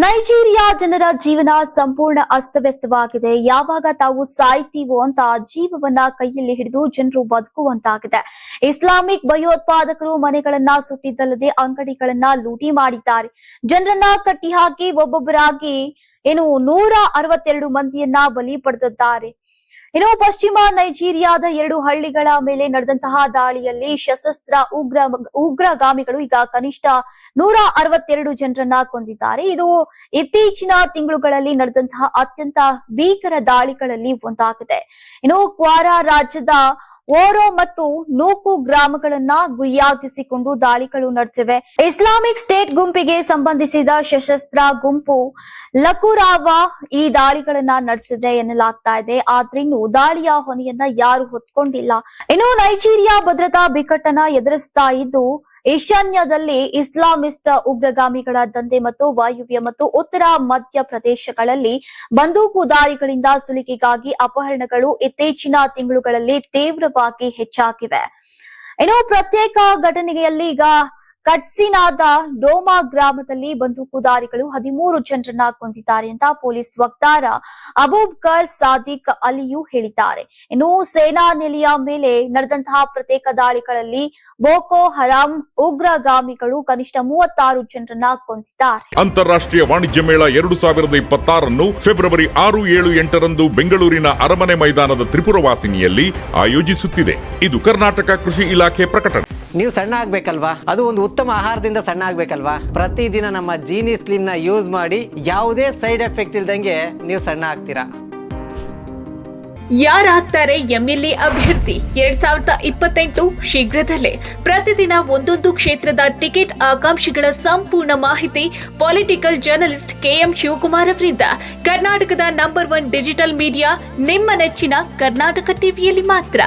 Nigeria ಜನರ ಜೀವನ ಸಂಪೂರ್ಣ ಅಸ್ತವ್ಯಸ್ತವಾಗಿದೆ. ಯಾವಾಗ ತಾವು ಸಾಯ್ತೀವೋ ಅಂತ ಜೀವವನ್ನ ಕೈಯಲ್ಲಿ ಹಿಡಿದು ಜನರು ಬದುಕುವಂತಾಗಿದೆ. ಇಸ್ಲಾಮಿಕ್ ಭಯೋತ್ಪಾದಕರು ಮನೆಗಳನ್ನ ಸುಟ್ಟಿದ್ದಲ್ಲದೆ ಅಂಗಡಿಗಳನ್ನ ಲೂಟಿ ಮಾಡಿದ್ದಾರೆ. ಜನರನ್ನ ಕಟ್ಟಿಹಾಕಿ ಒಬ್ಬೊಬ್ಬರಾಗಿ 162 ಮಂದಿಯನ್ನ ಬಲಿ ಪಡೆದಿದ್ದಾರೆ. ಪಶ್ಚಿಮ ನೈಜೀರಿಯಾದ 2 ಹಳ್ಳಿಗಳ ಮೇಲೆ ನಡೆದಂತಹ ದಾಳಿಯಲ್ಲಿ ಸಶಸ್ತ್ರ ಉಗ್ರಗಾಮಿಗಳು ಈಗ ಕನಿಷ್ಠ 162 ಜನರನ್ನ ಕೊಂದಿದ್ದಾರೆ. ಇದು ಇತ್ತೀಚಿನ ತಿಂಗಳುಗಳಲ್ಲಿ ನಡೆದಂತಹ ಅತ್ಯಂತ ಭೀಕರ ದಾಳಿಗಳಲ್ಲಿ ಒಂದಾಗಿದೆ. ಕ್ವಾರಾ ರಾಜ್ಯದ ಓರೋ ಮತ್ತು ನೂಕು ಗ್ರಾಮಗಳನ್ನ ಗುರಿಯಾಗಿಸಿಕೊಂಡು ದಾಳಿಗಳು ನಡೆದಿವೆ. ಇಸ್ಲಾಮಿಕ್ ಸ್ಟೇಟ್ ಗುಂಪಿಗೆ ಸಂಬಂಧಿಸಿದ ಸಶಸ್ತ್ರ ಗುಂಪು ಲಕುರಾವ ಈ ದಾಳಿಗಳನ್ನ ನಡೆಸಿದೆ ಎನ್ನಲಾಗ್ತಾ ಇದೆ. ಆದ್ರೆ ದಾಳಿಯ ಹೊಣೆಯನ್ನ ಯಾರು ಹೊತ್ಕೊಂಡಿಲ್ಲ. ನೈಜೀರಿಯಾ ಭದ್ರತಾ ಬಿಕ್ಕಟ್ಟನ್ನ ಎದುರಿಸ್ತಾ ಇದ್ದು ಈಶಾನ್ಯದಲ್ಲಿ ಇಸ್ಲಾಮಿಸ್ಟ್ ಉಗ್ರಗಾಮಿಗಳ ದಂಧೆ ಮತ್ತು ವಾಯುವ್ಯ ಮತ್ತು ಉತ್ತರ ಮಧ್ಯ ಪ್ರದೇಶಗಳಲ್ಲಿ ಬಂದೂಕುದಾರಿಗಳಿಂದ ಸುಲಿಗೆಗಾಗಿ ಅಪಹರಣಗಳು ಇತ್ತೀಚಿನ ತಿಂಗಳುಗಳಲ್ಲಿ ತೀವ್ರವಾಗಿ ಹೆಚ್ಚಾಗಿವೆ. ಪ್ರತ್ಯೇಕ ಘಟನೆಯಲ್ಲಿ ಈಗ ಕಟ್ಸಿನಾದ ಡೋಮಾ ಗ್ರಾಮದಲ್ಲಿ ಬಂದೂಕುದಾರಿಗಳು 13 ಜನರನ್ನ ಕೊಂದಿದ್ದಾರೆ ಅಂತ ಪೊಲೀಸ್ ವಕ್ತಾರ ಅಬೂಬಕರ್ ಸಾದಿಕ್ ಅಲಿಯು ಹೇಳಿದ್ದಾರೆ. ಸೇನಾ ನೆಲೆಯ ಮೇಲೆ ನಡೆದಂತಹ ಪ್ರತ್ಯೇಕ ದಾಳಿಗಳಲ್ಲಿ ಬೋಕೋ ಹರಾಮ್ ಉಗ್ರಗಾಮಿಗಳು ಕನಿಷ್ಠ 36 ಜನರನ್ನ ಕೊಂದಿದ್ದಾರೆ. ಅಂತಾರಾಷ್ಟ್ರೀಯ ವಾಣಿಜ್ಯ ಮೇಳ 2026 ಫೆಬ್ರವರಿ 6, 7, 8ರಂದು ಬೆಂಗಳೂರಿನ ಅರಮನೆ ಮೈದಾನದ ತ್ರಿಪುರವಾಸಿನಿಯಲ್ಲಿ ಆಯೋಜಿಸುತ್ತಿದೆ. ಇದು ಕರ್ನಾಟಕ ಕೃಷಿ ಇಲಾಖೆ ಪ್ರಕಟಣೆ. ನೀವು ಸಣ್ಣ ಆಗ್ಬೇಕಲ್ವಾ? ಅದು ಒಂದು ಉತ್ತಮ ಆಹಾರದಿಂದ ಸಣ್ಣ ಆಗ್ಬೇಕಲ್ವಾ? ಪ್ರತಿದಿನ ನಮ್ಮ ಜೀನಿ ಸ್ಲಿಮ್ ನ ಯೂಸ್ ಮಾಡಿ ಯಾವುದೇ ಸೈಡ್ ಎಫೆಕ್ಟ್ ಇಲ್ದಂಗೆ ನೀವು ಸಣ್ಣ ಆಗ್ತೀರಾ. ಯಾರಾಗ್ತಾರೆ ಎಂಎಲ್ಎ ಅಭ್ಯರ್ಥಿ 2028 ಶೀಘ್ರದಲ್ಲೇ. ಪ್ರತಿದಿನ ಒಂದೊಂದು ಕ್ಷೇತ್ರದ ಟಿಕೆಟ್ ಆಕಾಂಕ್ಷಿಗಳ ಸಂಪೂರ್ಣ ಮಾಹಿತಿ ಪೊಲಿಟಿಕಲ್ ಜರ್ನಲಿಸ್ಟ್ KM ಶಿವಕುಮಾರ್ ಅವರಿಂದ. ಕರ್ನಾಟಕದ ನಂಬರ್ 1 ಡಿಜಿಟಲ್ ಮೀಡಿಯಾ ನಿಮ್ಮ ನೆಚ್ಚಿನ ಕರ್ನಾಟಕ ಟಿವಿಯಲ್ಲಿ ಮಾತ್ರ.